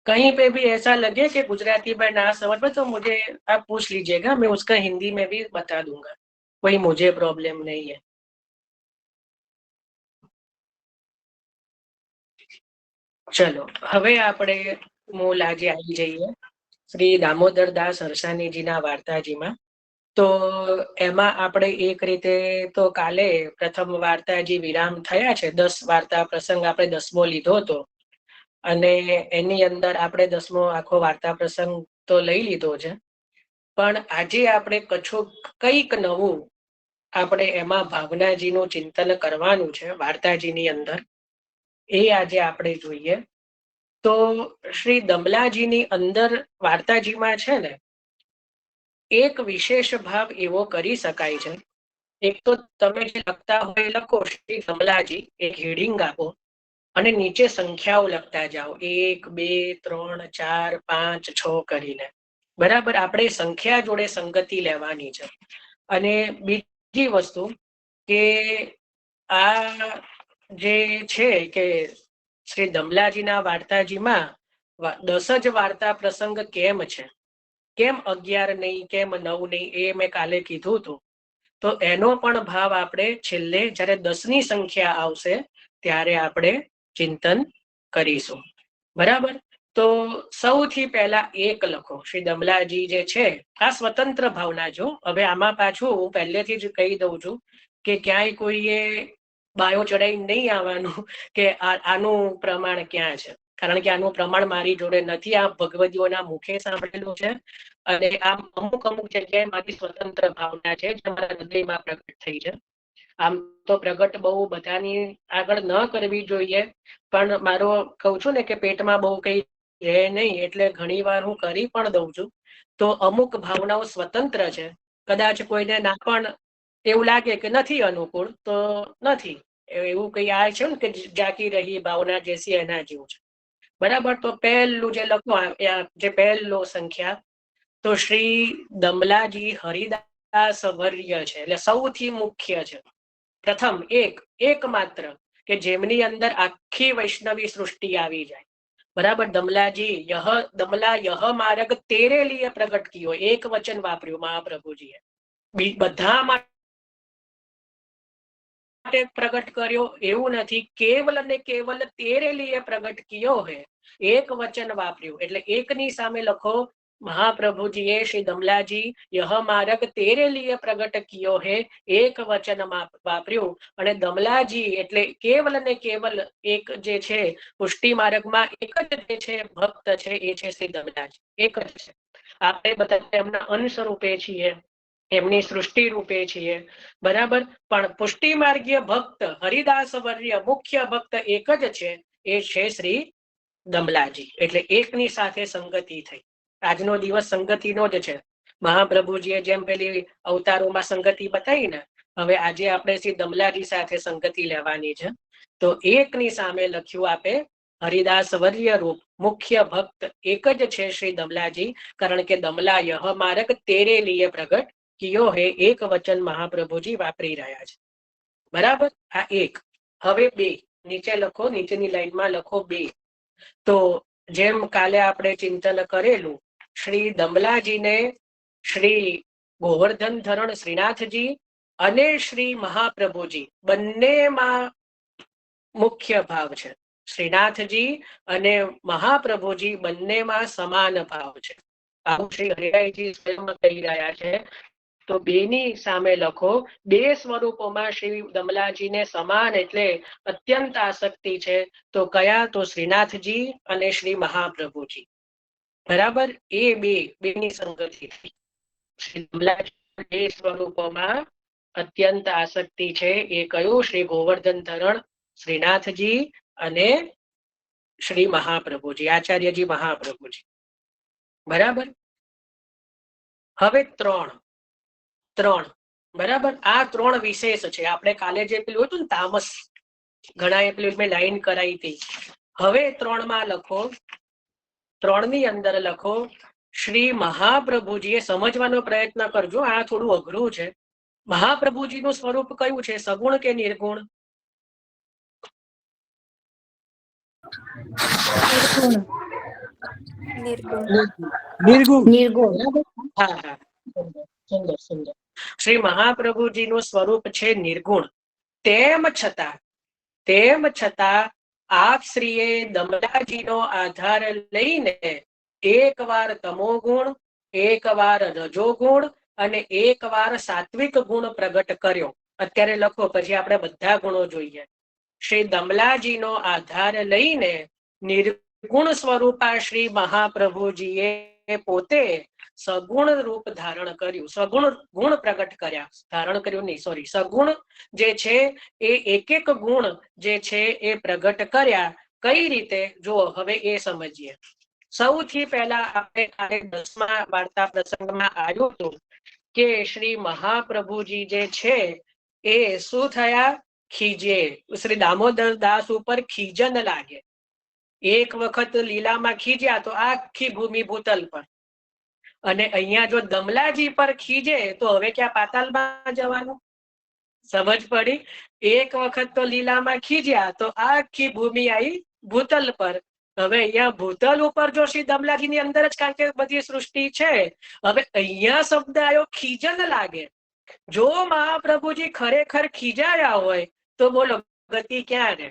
कहीं पे भी ऐसा लगे कि गुजराती में ना समझ में तो मुझे आप पूछ लीजिएगा, मैं उसका हिंदी में भी बता दूंगा, कोई मुझे प्रॉब्लम नहीं है। चलो હવે આપણે મૂળ આજે આવી જઈએ શ્રી દામોદરદાસ હરસાણીજીના વાર્તાજીમાં। તો એમાં આપણે એક રીતે તો કાલે પ્રથમ વાર્તાજી વિરામ થયા છે, 10 વાર્તા પ્રસંગ આપણે 10મો લીધો હતો અને એની અંદર આપણે 10મો આખો વાર્તા પ્રસંગ તો લઈ લીધો છે, પણ આજે આપણે કછું કંઈક નવું આપણે એમાં ભાવનાજીનું ચિંતન કરવાનું છે વાર્તાજીની અંદર, એ આજે આપણે જોઈએ। તો શ્રી દમલાજીની અંદર વાર્તાજીમાં છે ને એક વિશેષ ભાવ એવો કરી શકાય છે। એક તો તમે જે લખતા હોય લખો શ્રી દમલાજી, એક હેડિંગ આપો અને નીચે સંખ્યાઓ લખતા જાઓ 1 2 3 4 5 6 કરીને, બરાબર। આપણે સંખ્યા જોડે સંગતિ લેવાની છે। અને બીજી વસ્તુ કે આ જે છે કે શ્રી દમલાજીના વાર્તાજીમાં 10 જ વાર્તા પ્રસંગ કેમ છે, કેમ 11 નહીં, કેમ 9 નહીં, એ મેં કાલે કીધું હતું। તો એનો પણ ભાવ આપણે છેલ્લે જ્યારે 10ની સંખ્યા આવશે ત્યારે આપણે ચિંતન કરીશું, બરાબર। તો સૌથી પહેલા એક લખો શ્રી દમલાજી જે છે આ સ્વતંત્ર ભાવના જો। હવે આમાં પાછું હું પહેલેથી જ કહી દઉં છું કે ક્યાંય કોઈએ બાયો ચડાઈ નહીં આવવાનું કે આનું પ્રમાણ ક્યાં છે, કારણ કે આનું પ્રમાણ મારી જોડે નથી, આ ભગવદીઓના મુખે સાંભળેલું છે અને આમ અમુક અમુક જગ્યાએ મારી સ્વતંત્ર ભાવના છે જે મારા હૃદયમાં પ્રગટ થઈ છે। આમ તો પ્રગટ બહુ બધાની આગળ ન કરવી જોઈએ, પણ મારો કહું છું ને કે પેટમાં બહુ કઈ રહે નહીં એટલે ઘણી વાર હું કરી પણ દઉં છું। તો અમુક ભાવનાઓ સ્વતંત્ર છે, કદાચ કોઈને ના પણ એવું લાગે કે નથી અનુકૂળ તો નથી, એવું કઈ આ છે ને કે જાકી રહી ભાવના જેસી એના જેવું છે, બરાબર। તો પહેલું જે લખો જે પહેલો સંખ્યા તો શ્રી દમલાજી હરિદાસ વર્ય છે, એટલે સૌથી મુખ્ય છે, પ્રથમ એક માત્ર કે જેમની અંદર આખી વૈષ્ણવી સૃષ્ટિ આવી જાય, બરાબર। દમલાજી દમલા યહ માર્ગ તેરે લીએ પ્રગટ કિયો, એક વચન વાપર્યું મહાપ્રભુજીએ, બધા માટે પ્રગટ કર્યો એવું નથી, કેવલ ને કેવલ તેરે લીએ પ્રગટ કિયો હે, એક વચન વાપર્યું, એટલે એકની સામે લખો महाप्रभुजीए श्री दमलाजी यह मार्ग तेरे लिए प्रगट कियो है, एक वचन वापर्યું અને દમલાજી એટલે કેવલ ને કેવલ એક જે છે પુષ્ટિ માર્ગમાં એક જ જે છે ભક્ત છે એ છે શ્રી દમલાજી, એક જ છે। આપણે બધા એમના અંશ રૂપે છીએ, એમની સૃષ્ટિ રૂપે છીએ, બરાબર। પણ પુષ્ટિ માર્ગીય ભક્ત હરિદાસ વર્ય મુખ્ય ભક્ત એક જ છે, એ છે શ્રી દમલાજી, એટલે એકની સાથે સંગતિ થઈ। આજનો દિવસ સંગતિનો જ છે, મહાપ્રભુજીએ જેમ પેલી અવતારોમાં સંગતિ બતાવી ને, હવે આજે આપણે શ્રી દમલાજી સાથે સંગતિ લેવાની છે। તો એકની સામે લખ્યું આપે હરિદાસ વર્ય રૂપ મુખ્ય ભક્ત એક જ છે શ્રી દમલાજી, કારણ કે દમલા યહ માર્ગ તેરે લીએ પ્રગટ કિયો હે, એક વચન મહાપ્રભુજી વાપરી રહ્યા છે, બરાબર। આ એક। હવે બે નીચે લખો, નીચેની લાઈનમાં લખો બે। તો જેમ કાલે આપણે ચિંતન કરેલું શ્રી દમલાજીને શ્રી ગોવર્ધન ધરણ શ્રીનાથજી અને શ્રી મહાપ્રભુજી બંનેમાં મુખ્ય ભાવ છે, શ્રીનાથજી અને મહાપ્રભુજી બંનેમાં સમાન ભાવ છે, આવું શ્રી હરિરાયજી સ્વયં કહી રહ્યા છે। તો બેની સામે લખો બે સ્વરૂપોમાં શ્રી દમલાજીને સમાન એટલે અત્યંત આસક્તિ છે, તો કયા? તો શ્રીનાથજી અને શ્રી મહાપ્રભુજી, બરાબર। એ બેની સંગતિ થઈ। શ્રી દમલાજી બે સ્વરૂપોમાં અત્યંત આસક્તિ છે, એ કયું? શ્રી ગોવર્ધન ધરણ શ્રીનાથજી અને શ્રી મહાપ્રભુજી, આચાર્યજી મહાપ્રભુજી, બરાબર। હવે ત્રણ, બરાબર। આ ત્રણ વિશેષ છે, આપણે કાલે જે પેલું હતું ને તામસ, ઘણા પેલું મેં લાઈન કરાઈ હતી, હવે ત્રણમાં લખો, ત્રણની અંદર લખો શ્રી મહાપ્રભુજીએ, સમજવાનો પ્રયત્ન કરજો, આ થોડું અઘરું છે। મહાપ્રભુજીનું સ્વરૂપ કયું છે, સગુણ કે નિર્ગુણ? નિર્ગુણ. નિર્ગુણ. નિર્ગુણ. હા હા, સુંદર સુંદર. શ્રી મહાપ્રભુજીનું સ્વરૂપ છે નિર્ગુણ. તેમ છતાં આપ શ્રીએ દમલાજીનો આધાર લઈને એકવાર તમોગુણ, એકવાર રજોગુણ અને એકવાર સાત્વિક ગુણ પ્રગટ કર્યો. અત્યારે લખો, પછી આપણે બધા ગુણો જોઈએ. શ્રી દમલાજીનો આધાર લઈને નિર્ગુણ સ્વરૂપા શ્રી મહાપ્રભુજીએ પોતે સગુણ રૂપ ધારણ કર્યું, સગુણ ગુણ પ્રગટ કર્યા. ધારણ કર્યું નહીં, સોરી, સગુણ જે છે એ એક એક ગુણ જે છે એ પ્રગટ કર્યા. કઈ રીતે? જો હવે એ સમજીએ. સૌથી પહેલા આપણે 10મા વાર્તા પ્રસંગમાં આવ્યું હતું કે શ્રી મહાપ્રભુજી જે છે એ શું થયા? ખીજે. શ્રી દામોદર દાસ ઉપર ખીજન લાગે. એક વખત લીલામાં ખીજ્યા તો આખી ભૂમિ ભૂતલ પર, અને અહીંયા જો દમલાજી પર ખીજે તો હવે ક્યાં પાતાલમાં જવાનું? સમજ પડી? એક વખત તો લીલામાં ખીજ્યા તો આખી ભૂમિ આવી ભૂતલ પર. હવે અહીંયા ભૂતલ ઉપર જો શ્રી દમલાજીની અંદર જ, કારણ કે બધી સૃષ્ટિ છે. હવે અહીંયા શબ્દ આવ્યો ખીજન લાગે. જો મહાપ્રભુજી ખરેખર ખીજાયા હોય તો બોલો ગતિ ક્યાં રે?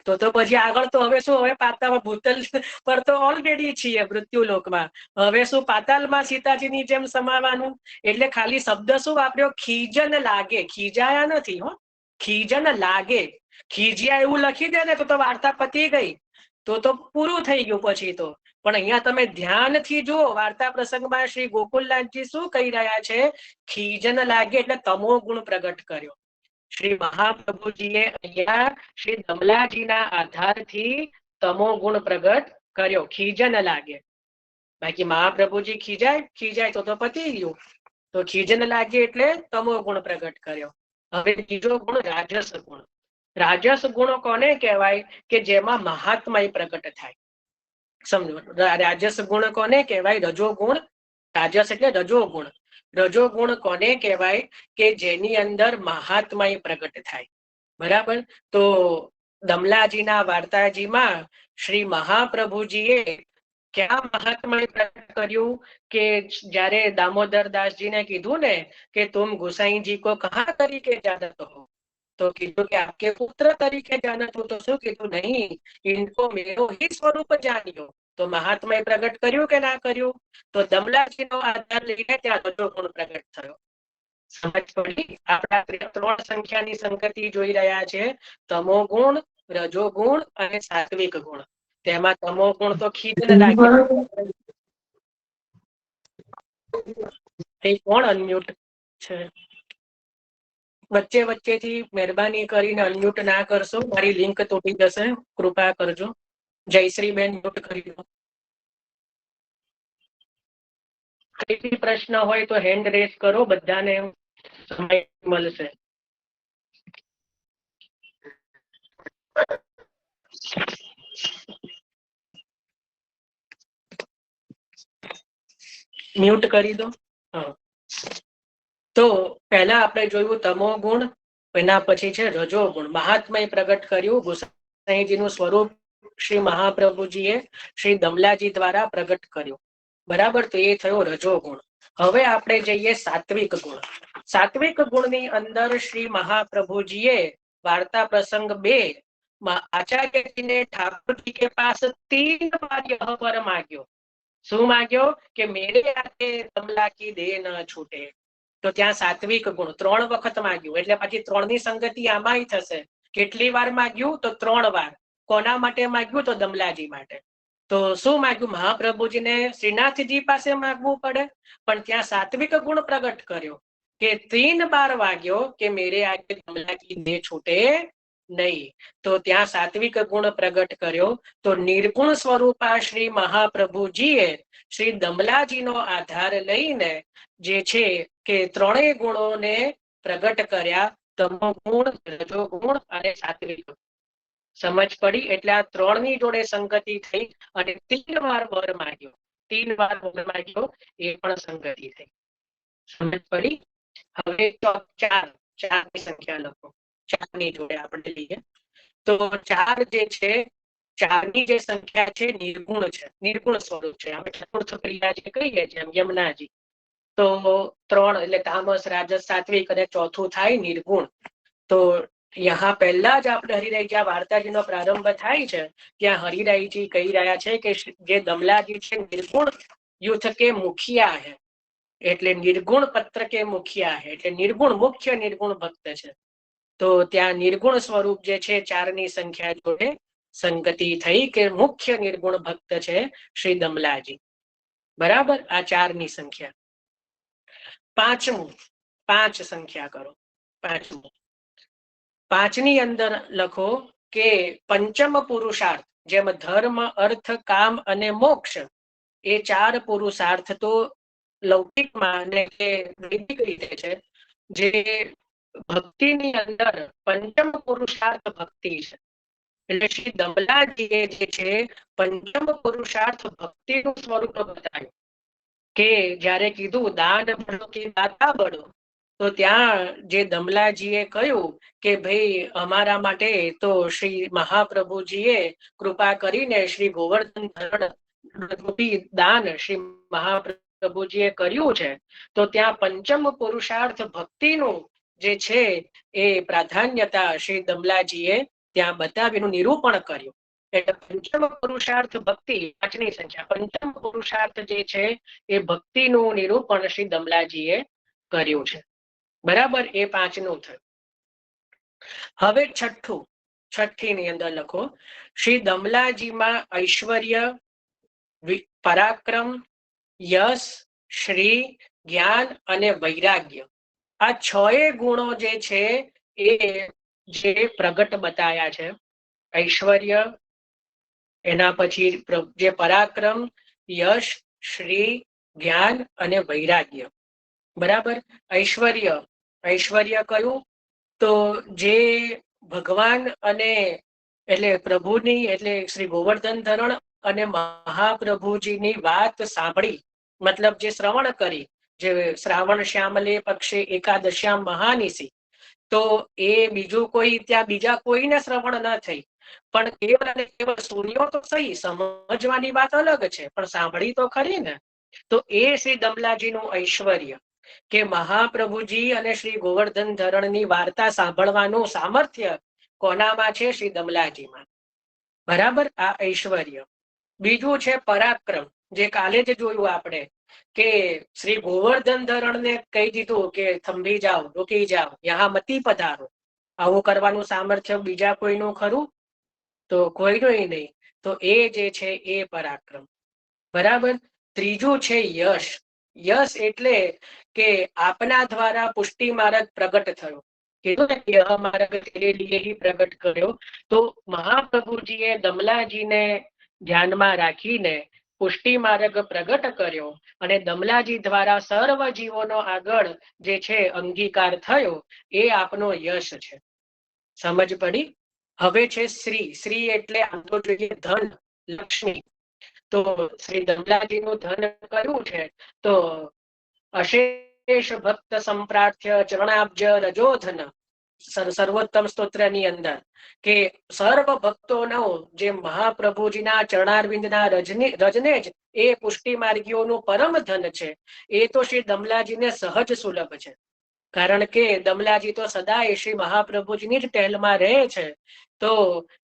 તો પછી આગળ તો હવે શું? હવે પાતાળમાં, ભૂતલ પર તો ઓલરેડી છીએ મૃત્યુલોકમાં. હવે શું પાતાલમાં સીતાજીની જેમ સમાવાનું? એટલે ખાલી શબ્દ શું વાપર્યો? ખીજન લાગે. ખીજાયા નથી હો, ખીજન લાગે. ખીજ્યા એવું લખી દે ને તો વાર્તા પતી ગઈ, તો પૂરું થઈ ગયું પછી તો. પણ અહીંયા તમે ધ્યાનથી જુઓ, વાર્તા પ્રસંગમાં શ્રી ગોકુલનાથજી શું કહી રહ્યા છે? ખીજન લાગે એટલે તમો ગુણ પ્રગટ કર્યો. શ્રી મહાપ્રભુજીએ અહીંયા શ્રી દમલાજીના આધારથી તમો ગુણ પ્રગટ કર્યો. ખીજન લાગે. બાકી મહાપ્રભુજી ખીજાય તો પતી ગયું. તો ખીજન લાગે એટલે તમો ગુણ પ્રગટ કર્યો. હવે બીજો ગુણ રાજસ ગુણ. રાજસ ગુણ કોને કહેવાય? કે જેમાં મહાત્મય પ્રગટ થાય. સમજો, રાજસ ગુણ કોને કહેવાય? રજોગુણ. રાજસ એટલે રજોગુણ. રજોગુણ કોને કહેવાય? કે જેની અંદર મહાત્મય પ્રગટ થાય. બરાબર. તો દમલાજીના વાર્તાજીમાં શ્રી મહાપ્રભુજીએ ક્યાં મહાત્મય પ્રગટ કર્યું? કે જ્યારે દામોદર દાસજીને કીધું ને કે તુમ ગુસાઈજી કો કહા તરીકે જાનત હો, તો કીધું કે આપકે પુત્ર તરીકે જાનત હો. તો શું કીધું? નહીં, ઇनको મેરો ही સ્વરૂપ જાણ્યો. તો મહાત્મય પ્રગટ કર્યું કે ના કર્યું? તો દમલાજીનો આધાર લઈને ત્યાં રજોગુણ પ્રગટ થયો. સમજ પડી? આપણા 3 સંખ્યાની સંગતિ જોઈ રહ્યા છે. તમો ગુણ, રજોગુણ અને સાત્વિક ગુણ. તેમાં તમો ગુણ તો ખીજન લાગે. કોણ અનમ્યુટ છે? વચ્ચેથી મહેરબાની કરીને અનમ્યુટ ના કરશો, મારી લિંક તૂટી જશે. કૃપા કરજો. જયશ્રી બેન મ્યુટ કરી દો. કઈ બી પ્રશ્ન હોય તો હેન્ડ રેઝ કરો, બધાને સમય મળશે. મ્યુટ કરી દો. તો પહેલા આપણે જોયું તમો ગુણ, એના પછી છે રજો ગુણ. મહાત્મય પ્રગટ કર્યું. ગુસાઈજીનું સ્વરૂપ શ્રી મહાપ્રભુજીએ શ્રી દમલાજી દ્વારા પ્રગટ કર્યું. બરાબર. તો એ થયો રજો ગુણ. હવે આપણે જઈએ સાત્વિક ગુણ. સાત્વિક ગુણની અંદર શ્રી મહાપ્રભુજીએ વાર્તા પ્રસંગ 2 આચાર્યજીને ઠાकुर के पास 3 बार यह वर मांग्यो. શું માંગ્યો? કે મેરે આગે દમલા કી દેહ ન છૂટે. તો ત્યાં સાત્વિક ગુણ 3 વખત માંગ્યું. એટલે પછી 3 ની સંગતિ આમાંય થશે. કેટલી વાર માંગ્યું? તો 3 વાર. કોના માટે માંગ્યું? તો દમલાજી માટે. તો શું માંગ્યું? મહાપ્રભુજીને શ્રીનાથજી પાસે માંગવું પડે, પણ ત્યાં સાત્વિક ગુણ પ્રગટ કર્યો કે 3 બાર વાગ્યો કે મેરે આગે દમલા કી દેહ છૂટે નહીં. તો ત્યાં સાત્વિક ગુણ પ્રગટ કર્યો. તો નિર્ગુણ સ્વરૂપા શ્રી મહાપ્રભુજીએ શ્રી દમલાજીનો આધાર લઈને જે છે કે 3 ગુણોને પ્રગટ કર્યા. તમો ગુણ, રજો ગુણ અને સાત્વિક. સમજ પડી? એટલે આ 3 ની જોડે સંગતિ થઈ અને 3 વાર વર માંગ્યો. 3 વાર વર માંગ્યો, એ પણ સંગતિ થઈ. સમજ પડી? હવે 4 ની સંખ્યા લખો. 4 ની જોડે આપણે લઈએ તો 4 જે છે ચારની જે સંખ્યા છે નિર્ગુણ છે, નિર્ગુણ સ્વરૂપ છે. આપણે ચતુર્થ ક્રિયા જે કહીએ છીએ યમનાજી, તો 3 એટલે તામસ, રાજસ, સાત્વિક અને ચોથું થાય નિર્ગુણ. તો यहाँ પહેલા જ આપણે હરિરાય જ્યાં વાર્તાજીનો પ્રારંભ થાય છે ત્યાં હરિરાયજી કહી રહ્યા છે કે જે દમલાજી છે નિર્ગુણ યુથ કે મુખિયા હે, એટલે નિર્ગુણ પત્ર કે મુખિયા હે, એટલે નિર્ગુણ મુખ્ય નિર્ગુણ ભક્ત છે. તો ત્યાં નિર્ગુણ સ્વરૂપ જે છે 4ની સંખ્યા જોડે સંગતિ થઈ કે મુખ્ય નિર્ગુણ ભક્ત છે શ્રી દમલાજી. બરાબર, આ 4ની સંખ્યા. પાંચમું, 5 સંખ્યા કરો. પાંચમું, 5ની અંદર લખો કે પંચમ પુરુષાર્થ, જેમ ધર્મ, અર્થ, કામ અને મોક્ષ, એ 4 પુરુષાર્થ તો લૌકિકમાં અને જે વૈદિક રીતે છે, જે ભક્તિની અંદર પંચમ પુરુષાર્થ ભક્તિ છે. એટલે શ્રી દમલાજીએ જે છે પંચમ પુરુષાર્થ ભક્તિનું સ્વરૂપ બતાવ્યું કે જ્યારે કીધું દાન બળો કે દાતા બળો, તો ત્યાં જે દમલાજીએ કહ્યું કે ભાઈ અમારા માટે તો શ્રી મહાપ્રભુજીએ કૃપા કરીને શ્રી ગોવર્ધન રૂપી દાન શ્રી મહાપ્રભુજીએ કર્યું છે. તો ત્યાં પંચમ પુરુષાર્થ ભક્તિનું જે છે એ પ્રાધાન્યતા શ્રી દમલાજીએ ત્યાં બતાવીનું નિરૂપણ કર્યું. એટલે પંચમ પુરુષાર્થ ભક્તિ 5ની સંખ્યા, પંચમ પુરુષાર્થ જે છે એ ભક્તિનું નિરૂપણ શ્રી દમલાજીએ કર્યું છે. બરાબર, એ 5નું થયું. હવે છઠ્ઠું, 6ની અંદર લખો શ્રી દમલાજીમાં ઐશ્વર્ય, પરાક્રમ, યશ, શ્રી, જ્ઞાન અને વૈરાગ્ય, આ 6 ગુણો જે છે એ જે પ્રગટ બતાયા છે. ઐશ્વર્ય, એના પછી જે પરાક્રમ, યશ, શ્રી, જ્ઞાન અને વૈરાગ્ય. બરાબર, ઐશ્વર્ય, ઐશ્વર્ય કયું? તો જે ભગવાન અને એટલે પ્રભુની એટલે શ્રી ગોવર્ધન ધરણ અને મહાપ્રભુજીની વાત સાંભળી, મતલબ જે શ્રવણ કરી, જે શ્રાવણ શ્યામલે પક્ષે એકાદશ્યામ મહાનિશી, તો એ બીજું કોઈ ત્યાં બીજા કોઈને શ્રવણ ન થઈ, પણ કેવળ અને કેવળ સૂર્યો તો સહી, સમજવાની વાત અલગ છે પણ સાંભળી તો ખરી ને. તો એ શ્રી દમલાજીનું ઐશ્વર્ય કે મહાપ્રભુજી અને શ્રી ગોવર્ધન ધરણની વાર્તા સાંભળવાનું સામર્થ્ય કોનામાં છે? શ્રી દમલાજીમાં. બરાબર, આ ઐશ્વર્ય. બીજું છે પરાક્રમ, જે કાલે જ જોયું આપણે કે શ્રી ગોવર્ધન ધરણને કહી દીધું કે થંભી જાઓ, રૂકી જાઓ, યહાં મતી પધારો. આવું કરવાનું સામર્થ્ય બીજા કોઈનું ખરું? તો કોઈનું નહીં. તો એ જે છે એ પરાક્રમ. બરાબર. ત્રીજું છે યશ. યશ એટલે કે આપના દ્વારા પુષ્ટિ માર્ગ પ્રગટ થયો. કીધું ને કે માર્ગ તેરે લીએ હી પ્રગટ કર્યો. તો મહાપ્રભુજીએ દમલાજીને ધ્યાનમાં રાખીને પુષ્ટિ માર્ગ પ્રગટ કર્યો અને દમલાજી દ્વારા સર્વ જીવોનો આગળ જે છે અંગીકાર થયો, એ આપનો યશ છે. સમજ પડી? હવે છે શ્રી. શ્રી એટલે આમ તો જોઈએ ધન, લક્ષ્મી. તો શ્રી દમલાજીનું ધન કયું છે? તો અશેષ ભક્ત સંપ્રાર્થ્ય ચરણાબ્જ રજોધન, સર્વોત્તમ સ્તોત્રની અંદર કે સર્વ ભક્તોનો જે મહાપ્રભુજીના ચરણારવિંદના રજને જ એ પુષ્ટિ માર્ગીઓનું પરમ ધન છે. એ તો શ્રી દમલાજીને સહજ સુલભ છે. કારણ કે દમલાજી તો સદાય શ્રી મહાપ્રભુજીની જ ટહેલમાં રહે છે. તો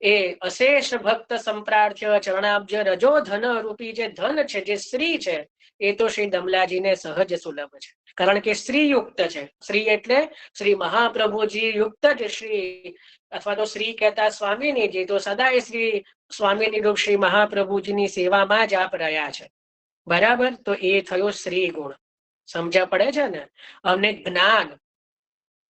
એ અશેષ ભક્ત સંપ્રાર્થ્ય ચરણાબ્જ રજો ધન રૂપી જે ધન છે, જે શ્રી છે, એ તો શ્રી દમલાજીને સહજ સુલભ છે. કારણ કે શ્રી યુક્ત છે. શ્રી એટલે શ્રી મહાપ્રભુજી યુક્ત જ શ્રી, અથવા તો શ્રી કહેતા સ્વામીની, તો સદાય શ્રી સ્વામીની રૂપ શ્રી મહાપ્રભુજીની સેવામાં જ આપ રહ્યા છે. બરાબર, તો એ થયો શ્રી ગુણ. સમજ્યા પડે છે ને? અને જ્ઞાન,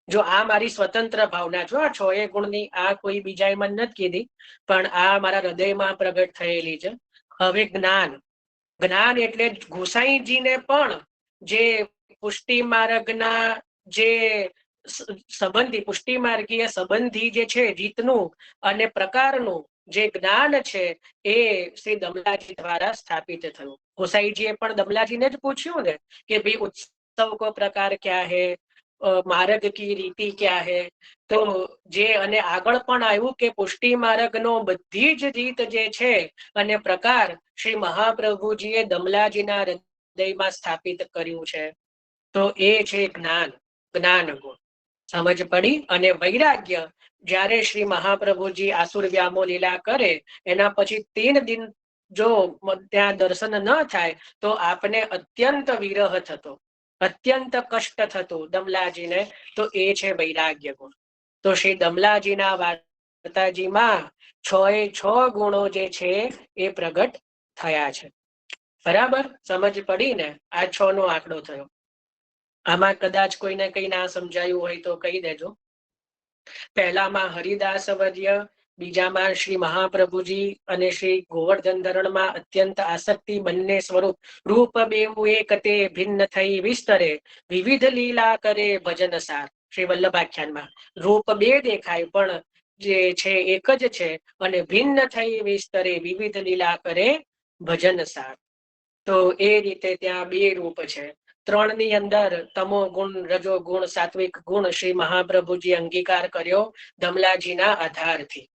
જો આ મારી સ્વતંત્ર ભાવના, જો આ 6 ગુણની આ કોઈ બીજાએ મને નથી કીધી, પણ આ મારા હૃદયમાં પ્રગટ થયેલી છે. હવે જ્ઞાન. જ્ઞાન એટલે ગોસાઈજીને પણ જે પુષ્ટિ માર્ગના જે સંબંધી, પુષ્ટિ માર્ગીય સંબંધી જે છે રીતનું અને પ્રકારનું જે જ્ઞાન છે, એ શ્રી દમલાજી દ્વારા સ્થાપિત થયું. ગોસાઈજીએ પણ દમલાજીને જ પૂછ્યું ને કે ભાઈ ઉત્સવ કો પ્રકાર ક્યાં હે, मार्ग की रीति क्या है, તો જે અને આગળ પણ આવ્યું કે પુષ્ટિ માર્ગનો બધી જ રીત જે છે અને પ્રકાર શ્રી મહાપ્રભુજીએ દમલાજીના હૃદયમાં સ્થાપિત કર્યું છે. તો એ છે જ્ઞાન, જ્ઞાન ગુણ. સમજ પડી? અને વૈરાગ્ય જ્યારે શ્રી મહાપ્રભુજી આસુર વ્યામો લીલા કરે એના પછી 3 દિન જો ત્યાં દર્શન ન થાય તો આપને અત્યંત વિરહ થતો, અત્યંત કષ્ટ થતું દમલાજીને, તો એ છે વૈરાગ્ય ગુણ. તો શ્રી દમલાજીના વાર્તાજીમાં 6 ગુણો જે છે એ પ્રગટ થયા છે. બરાબર સમજ પડી ને? આ 6 નો આંકડો થયો. આમાં કદાચ કોઈને કઈ ના સમજાયું હોય તો કહી દેજો. પહેલામાં હરિદાસ વર્ય, બીજામાં શ્રી મહાપ્રભુજી અને શ્રી ગોવર્ધન ધરણમાં અત્યંત આસક્તિ, બંને સ્વરૂપ રૂપ બેવું એક તે ભિન્ન થઈ વિસ્તરે, વિવિધ લીલા કરે ભજન સાર. શ્રી વલ્લભાખ્યાનમાં રૂપ 2 દેખાય પણ જે છે એક જ છે, અને ભિન્ન થઈ વિસ્તરે, વિવિધ લીલા કરે ભજન સાર. તો એ રીતે ત્યાં 2 રૂપ છે. 3 ની અંદર તમો ગુણ, રજો ગુણ, સાત્વિક ગુણ શ્રી મહાપ્રભુજી અંગીકાર કર્યો દમલાજીના આધારથી.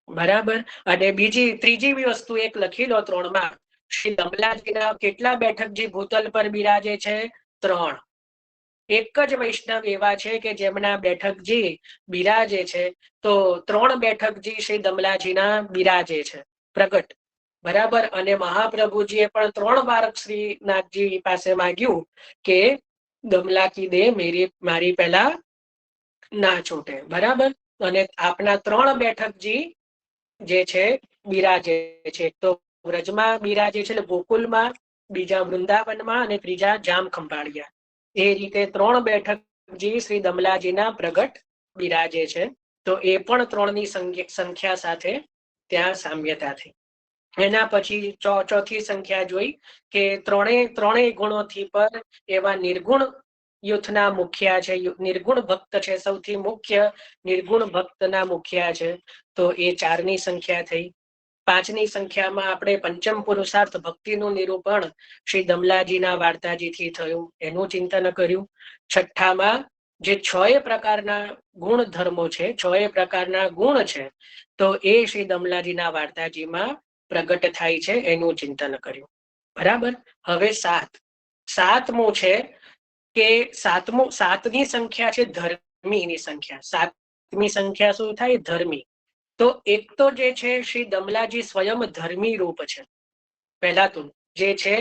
બરાબર. અને ત્રીજી વસ્તુ એક લખી લો 3 માં, શ્રી દમલાજીના કેટલા બેઠકજી ભૂતલ પર બિરાજે છે? 3. એક જ વૈષ્ણવ એવા છે કે જેમના બેઠકજી બિરાજે છે, તો 3 બેઠકજી શ્રી દમલાજીના બિરાજે છે પ્રગટ. બરાબર. અને મહાપ્રભુજીએ પણ 3 વાર શ્રીનાથજી પાસે માંગ્યું કે દમલા કી દે મારી પહેલા ના છૂટે. બરાબર. અને આપના 3 બેઠકજી જે છે બિરાજે છે. તો વ્રજમાં બિરાજે છે, એટલે ગોકુલમાં, બીજા વૃંદાવનમાં અને ત્રીજા જામ ખંભાળિયા. એ રીતે 3 બેઠકજી શ્રી દમલાજીના પ્રગટ બિરાજે છે. તો એ પણ 3 ની સંખ્યા સાથે ત્યાં સામ્યતા થઈ. એના પછી ચોથી સંખ્યા જોઈ કે ત્રણેય ગુણોથી પર એવા નિર્ગુણ યુથના મુખ્યા છે. નિર્ગુણ ભક્ત છે, સૌથી મુખ્ય નિર્ગુણ ભક્તના મુખ્યા છે. તો એ 4 ની સંખ્યા થઈ. 5 ની સંખ્યામાં આપણે પંચમ પુરુષાર્થ ભક્તિનું નિરૂપણ શ્રી દમલાજીના વાર્તાજીથી થયું, એનું ચિંતન કર્યું. 6ઠામાં જે 6 પ્રકારના ગુણ ધર્મો છે, 6 પ્રકારના ગુણ છે, તો એ શ્રી દમલાજીના વાર્તાજીમાં પ્રગટ થાય છે, એનું ચિંતન કર્યું. બરાબર. હવે 7મું છે કે 7ની સંખ્યા છે ધર્મીની સંખ્યા. 7મી સંખ્યા શું થાય? ધર્મી. તો એક તો જે છે શ્રી દમલાજી સ્વયં ધર્મી રૂપ છે. પહેલા તો જે છે,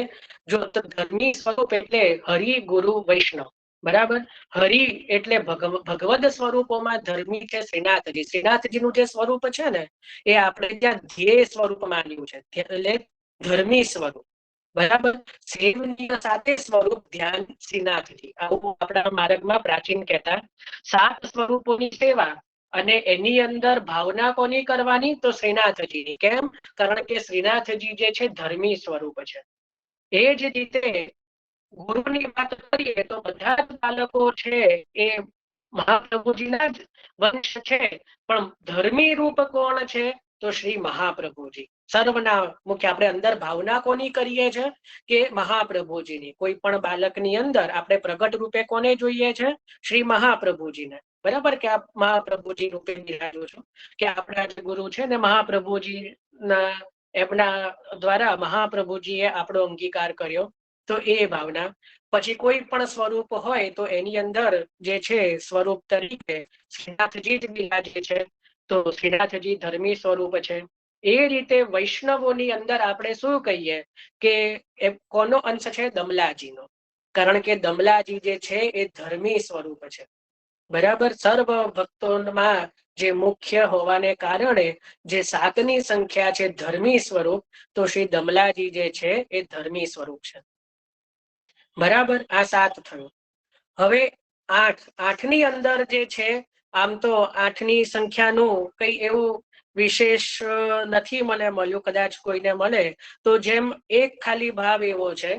જો ધર્મી સ્વરૂપ એટલે હરિ, ગુરુ, વૈષ્ણવ. બરાબર. હરિ એટલે ભગવદ સ્વરૂપોમાં ધર્મી છે શ્રીનાથજી. શ્રીનાથજીનું જે સ્વરૂપ છે ને એ આપણે ત્યાં ધ્યેય સ્વરૂપ માન્યું છે, એટલે ધર્મી સ્વરૂપ. બરાબર. સેવનીય સાથે સ્વરૂપ ધ્યાન શ્રીનાથજી, આવું આપણા માર્ગમાં પ્રાચીન કહેતા. 7 સ્વરૂપોની સેવા અને એની અંદર ભાવના કોની કરવાની? તો શ્રીનાથજીની. કેમ? કારણ કે શ્રીનાથજી જે છે ધર્મી સ્વરૂપ છે. એ જ રીતે ગુરુની વાત કરીએ તો બધા જ બાળકો છે એ મહાપ્રભુજીના જ વંશ છે, પણ ધર્મી રૂપ કોણ છે? તો શ્રી મહાપ્રભુજી. સર્વના મુખ્ય આપણે અંદર ભાવના કોની કરીએ છે? કે મહાપ્રભુજીની. કોઈ પણ બાળકની અંદર આપણે પ્રગટ રૂપે કોને જોઈએ છે? શ્રી મહાપ્રભુજીને. બરાબર. કે આપ મહાપ્રભુજી રૂપે બિરાજો છો, કે આપણા જે ગુરુ છે ને મહાપ્રભુજીના, એમના દ્વારા મહાપ્રભુજીએ આપણો અંગીકાર કર્યો. તો એ ભાવના. પછી કોઈ પણ સ્વરૂપ હોય તો એની અંદર જે છે સ્વરૂપ તરીકે શ્રીનાથજી જ બિરાજે છે, તો શ્રીનાથજી ધર્મી સ્વરૂપ છે. એ રીતે વૈષ્ણવોની અંદર આપણે શું કહીએ કે એ કોનો અંશ છે? દમલાજીનો. કારણ કે દમલાજી જે છે એ ધર્મી સ્વરૂપ છે. બરાબર. સર્વ ભક્તોમાં જે મુખ્ય હોવાને કારણે જે 7ની સંખ્યા છે ધર્મી સ્વરૂપ, તો શ્રી દમલાજી જે છે એ ધર્મી સ્વરૂપ છે. બરાબર. આ 7 થયું. હવે 8ની અંદર જે છે, આમ તો 8ની સંખ્યાનું કઈ એવું વિશેષ નથી મને મળ્યું, કદાચ કોઈને મળે તો. જેમ એક ખાલી ભાવ એવો છે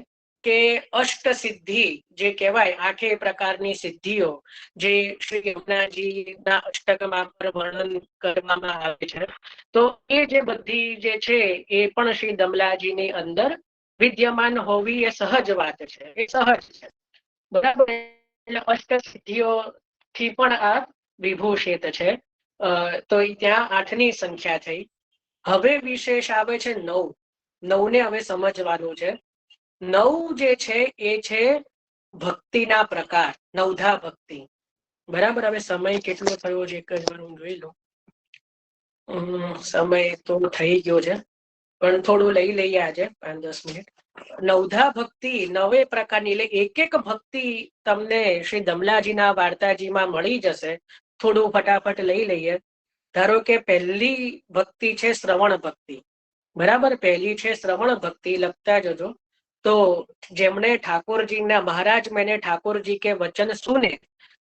કે અષ્ટ સિદ્ધિ જે કહેવાય, 8 પ્રકારની સિદ્ધિઓ જે શ્રી યમુનાજીના અષ્ટકમાં પર વર્ણન કરવામાં આવે છે, તો એ જે બધી જે છે એ પણ શ્રી દમલાજીની અંદર વિદ્યમાન હોવી એ સહજ વાત છે, એ સહજ છે. બરાબર. એટલે અષ્ટસિદ્ધિઓ થી પણ આ વિભૂષિત છે. તો ત્યાં 8ની સંખ્યા થઈ. હવે વિશેષ આવે છે 9. 9 ને હવે સમજવાનું છે. 9 જે છે એ છે ભક્તિના પ્રકાર, નવધા ભક્તિ. બરાબર. હવે સમય કેટલો થયો છે એક જ વાર હું જોઈ લઉં. સમય તો થઈ ગયો છે, પણ થોડું લઈ લઈએ આજે 5-10 મિનિટ. નવધા ભક્તિ 9 પ્રકારની, એટલે એક એક ભક્તિ તમને શ્રી દમલાજીના વાર્તાજીમાં મળી જશે. થોડું ફટાફટ લઈ લઈએ. ધારો કે પહેલી ભક્તિ છે શ્રવણ ભક્તિ. બરાબર. પહેલી છે શ્રવણ ભક્તિ, લખતા જજો. તો જેમણે ઠાકોરજીના મહારાજ મેને ઠાકોરજી કે વચન સુને,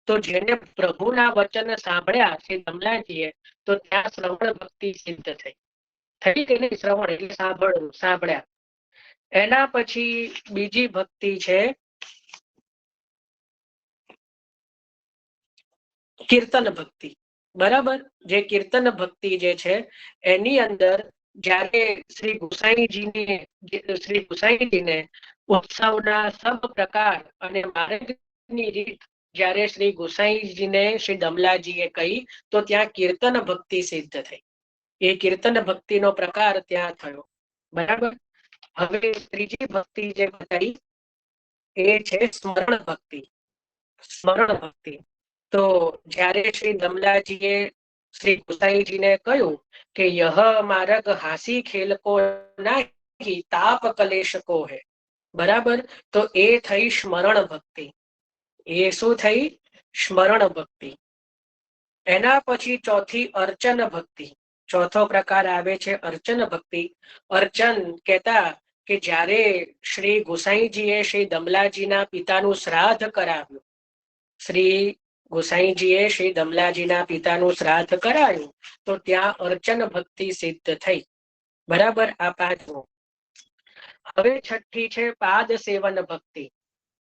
તો જેને પ્રભુના વચન સાંભળ્યા શ્રી દમલાજીએ, તો ત્યાં શ્રવણ ભક્તિ સિદ્ધ થઈ. થઈ કે નહીં? શ્રવણ એટલે સાંભળવું, સાંભળ્યા. એના પછી બીજી ભક્તિ છે કીર્તન ભક્તિ. બરાબર. જે કીર્તન ભક્તિ જે છે એની અંદર જ્યારે શ્રી ગુસાઈજીને ઉત્સવના સબ પ્રકાર અને માર્ગની રીત જ્યારે શ્રી ગુસાઈજીને શ્રી દમલાજીએ કહી, તો ત્યાં કીર્તન ભક્તિ સિદ્ધ થઈ. એ કીર્તન ભક્તિનો પ્રકાર ત્યાં થયો. બરાબર. હવે ત્રીજી ભક્તિ જે બતાવી એ છે સ્મરણ ભક્તિ. સ્મરણ ભક્તિ તો જ્યારે શ્રી દમલાજીએ શ્રી ગુસાઈજીને કહ્યું કે યહ માર્ગ હાસી ખેલકો નાહી તાપ કલેશકો હે. બરાબર. તો એ થઈ સ્મરણ ભક્તિ. એ શું થઈ? સ્મરણ ભક્તિ. એના પછી ચોથી અર્ચન ભક્તિ. ચોથો પ્રકાર આવે છે અર્ચન ભક્તિ. અર્ચન કહેતા કે જ્યારે શ્રી ગુસાઈજીએ શ્રી દમલાજીના પિતાનું શ્રાદ્ધ કરાવ્યું, શ્રી ગુસાઈજીએ શ્રી દમલાજીના પિતાનું શ્રાદ્ધ કરાયું, તો ત્યાં અર્ચન ભક્તિ સિદ્ધ થઈ. બરાબર. આ 5મો. હવે છઠ્ઠી છે પાદ સેવન ભક્તિ.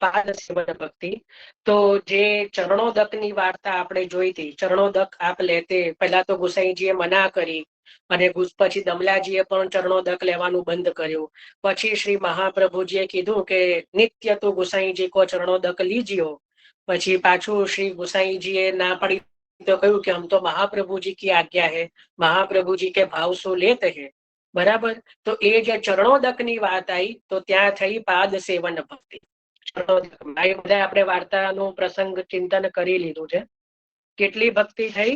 પાદ સેવન ભક્તિ તો જે ચરણોદકની વાર્તા આપણે જોઈ હતી. ચરણોદક આપ લેતે, પહેલા તો ગુસાઈજીએ મના કરી અને પછી દમલાજીએ પણ ચરણોદક લેવાનું બંધ કર્યું. પછી શ્રી મહાપ્રભુજીએ કીધું કે નિત્ય તો ગુસાઈજી કો ચરણોદક લીજ્યો. પછી પાછું શ્રી ગુસાઈજીએ ના પડી તો કહ્યું કે હમ તો મહાપ્રભુજી કી આજ્ઞા હે, મહાપ્રભુજી કે ભાવ સો લેતે હે. બરાબર. તો એ જે ચરણોદકની વાત આવી, તો ત્યાં થઈ પાદ સેવન ભક્તિ. બધા આપણે વાર્તાનું પ્રસંગ ચિંતન કરી લીધું છે. કેટલી ભક્તિ થઈ?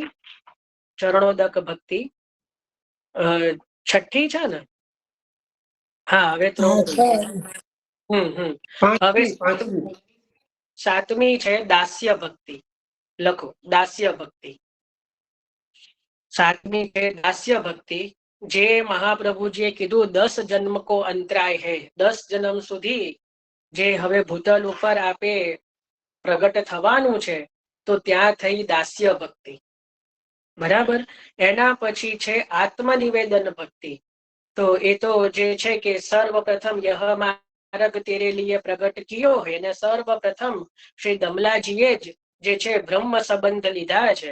ચરણોદક ભક્તિ છઠ્ઠી છે ને? હા. હવે 3. હવે 7મી છે દાસ્ય ભક્તિ. લખો દાસ્ય ભક્તિ. 7મી છે દાસ્ય ભક્તિ. જે મહાપ્રભુજીએ કીધું 10 જન્મ કો અંતરાય હે, 10 જન્મ સુધી જે હવે ભૂતલ ઉપર આપે પ્રગટ થવાનું છે, તો ત્યાં થઈ દાસ્ય ભક્તિ. બરાબર. એના પછી છે આત્મનિવેદન ભક્તિ. તો એ તો જે છે કે સર્વપ્રથમ યહ માર્ગ તેરે લીએ પ્રગટ કિયો હે, અને સર્વપ્રથમ શ્રી દમલાજીએ જ જે છે બ્રહ્મ સંબંધ લીધા છે.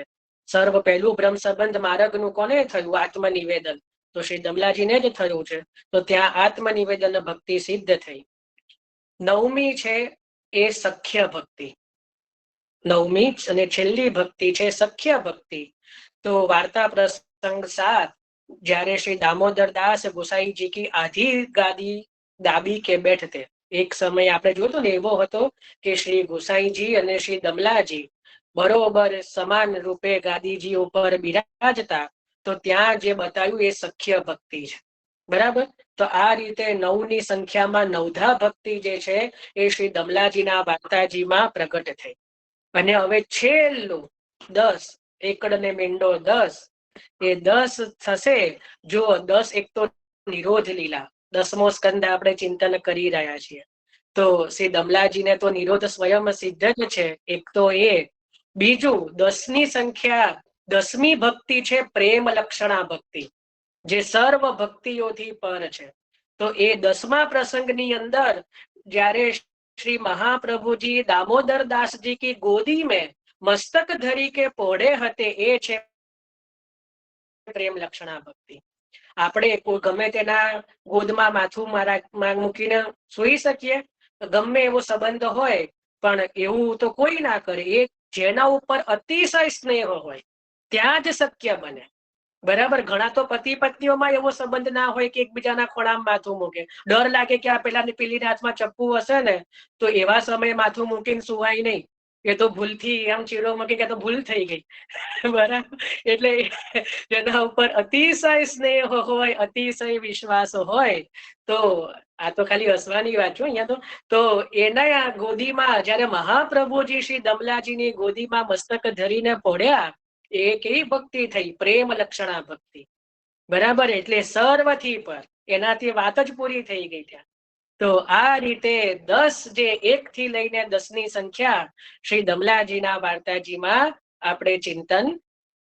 સર્વ પહેલું બ્રહ્મ સંબંધ માર્ગનું કોને થયું? આત્મનિવેદન. તો શ્રી દમલાજીને જ થયું છે. તો ત્યાં આત્મનિવેદન ભક્તિ સિદ્ધ થઈ. 9મી છે એ સખ્ય ભક્તિ. 9મી અને છેલ્લી ભક્તિ છે સખ્ય ભક્તિ. તો વાર્તા પ્રસંગ 7, જ્યારે શ્રી દામોદર દાસ गोसाई કી આધી ગાદી દાબી કે બેઠતે. એક સમય આપણે જોયું ને એવો હતો કે શ્રી गोसाईજી અને શ્રી દમલાજી બરોબર સમાન રૂપે ગાદીજી ઉપર બિરાજતા. તો ત્યાં જે બતાવ્યું એ સખ્ય ભક્તિ છે. બરાબર. તો આ રીતે 9ની સંખ્યામાં નવધા ભક્તિ જે છે એ શ્રી દમલાજીના વાર્તાજીમાં પ્રગટ થઈ. અને હવે છેલ્લું 10, એકડ ને મીંડો 10, એ 10 થશે. જો 10 એક તો નિરોધ લીલા, 10મો સ્કંદ આપણે ચિંતન કરી રહ્યા છીએ. તો શ્રી દમલાજીને તો નિરોધ સ્વયં સિદ્ધ જ છે. એક તો એ. બીજું 10ની સંખ્યા 10મી ભક્તિ છે પ્રેમ લક્ષણા ભક્તિ, જે સર્વ ભક્તિઓથી પર છે. તો એ 10મા પ્રસંગની અંદર જ્યારે श्री महाप्रभु जी दामोदर दास जी की गोदी में मस्तक धरी के पोढ़े हते, ए छे प्रेम लक्षणा भक्ति. આપણે કોઈ ગમે તેના ગોદમાં માથું મૂકીને સૂઈ શકીએ, ગમે એવો સંબંધ હોય, પણ એવું તો કોઈ ના કરે. એ જેના ઉપર અતિશય સ્નેહ હોય ત્યાં જ શક્ય બને. બરાબર. ઘણા તો પતિ પત્નીઓમાં એવો સંબંધ ના હોય કે એકબીજાના ખોળામાં માથું મૂકે. ડર લાગે કે આ પેલી હાથમાં ચપ્પુ હશે ને તો એવા સમયે માથું મૂકીને સુવાય નહીં. એ તો ભૂલથી એમ ચીડો મૂકી કે તો ભૂલ થઈ ગઈ. બરાબર. એટલે જેના ઉપર અતિશય સ્નેહ હોય, અતિશય વિશ્વાસ હોય, તો આ તો ખાલી હસવાની વાત છે અહીંયા તો એના ગોદીમાં જયારે મહાપ્રભુજી શ્રી દમલાજીની ગોદીમાં મસ્તક ધરીને પડ્યા, એ કેવી ભક્તિ થઈ? પ્રેમ લક્ષણા ભક્તિ. બરાબર. એટલે સર્વથી પર એનાથી વાત જ પૂરી થઈ ગઈ ત્યાં. તો આ રીતે 10 જે 1 થી લઈને 10 ની સંખ્યા શ્રી દમલાજીના વાર્તાજીમાં આપણે ચિંતન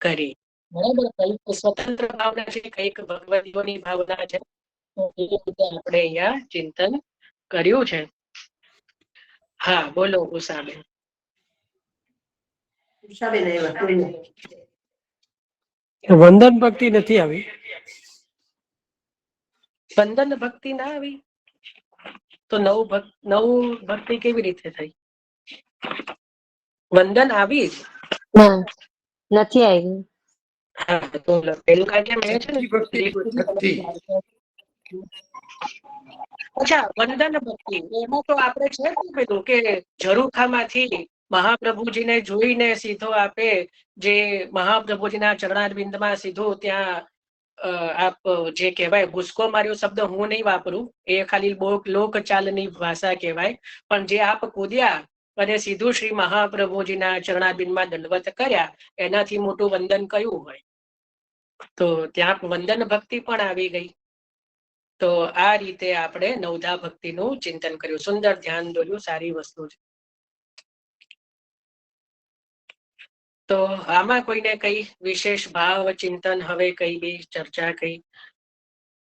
કરી. બરાબર. કઈક સ્વતંત્ર ભાવના છે, કઈક ભગવદીઓની ભાવના છે. એ રીતે આપણે અહીંયા ચિંતન કર્યું છે. હા, બોલો ઉષાબેન. વંદન ભક્તિ નથી આવી. વંદન ભક્તિ ના આવી તો નવ ભક્તિ કેવી રીતે થઈ? વંદન આવી નથી આવી. હા, તો પેલું કાઢ્યા મેં છે ને. અચ્છા, વંદન ભક્તિ એમાં તો આપણે છે શું કીધું કે ઝરૂખામાંથી મહાપ્રભુજીને જોઈને સીધો આપે જે મહાપ્રભુજીના ચરણારવિંદમાં સીધું ત્યાં આપ જે કહેવાય ભૂસકો માર્યો શબ્દ હું નહીં વાપરું, એ ખાલી લોકચાલની ભાષા કહેવાય. પણ જે આપ કૂદ્યા અને સીધું શ્રી મહાપ્રભુજીના ચરણારવિંદમાં દંડવત કર્યા, એનાથી મોટું વંદન કયું હોય? તો ત્યાં વંદન ભક્તિ પણ આવી ગઈ. તો આ રીતે આપણે નવધા ભક્તિનું ચિંતન કર્યું. સુંદર ધ્યાન દોર્યું, સારી વસ્તુ છે. તો આમાં કોઈને કઈ વિશેષ ભાવ ચિંતન, હવે કઈ બી ચર્ચા કઈ?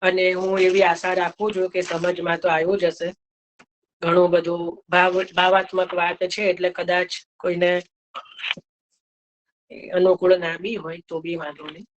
અને હું એવી આશા રાખું છું કે સમજમાં તો આવ્યું જ હશે. ઘણું બધું ભાવાત્મક વાત છે, એટલે કદાચ કોઈને અનુકૂળ ના બી હોય તો બી વાંધો નહીં.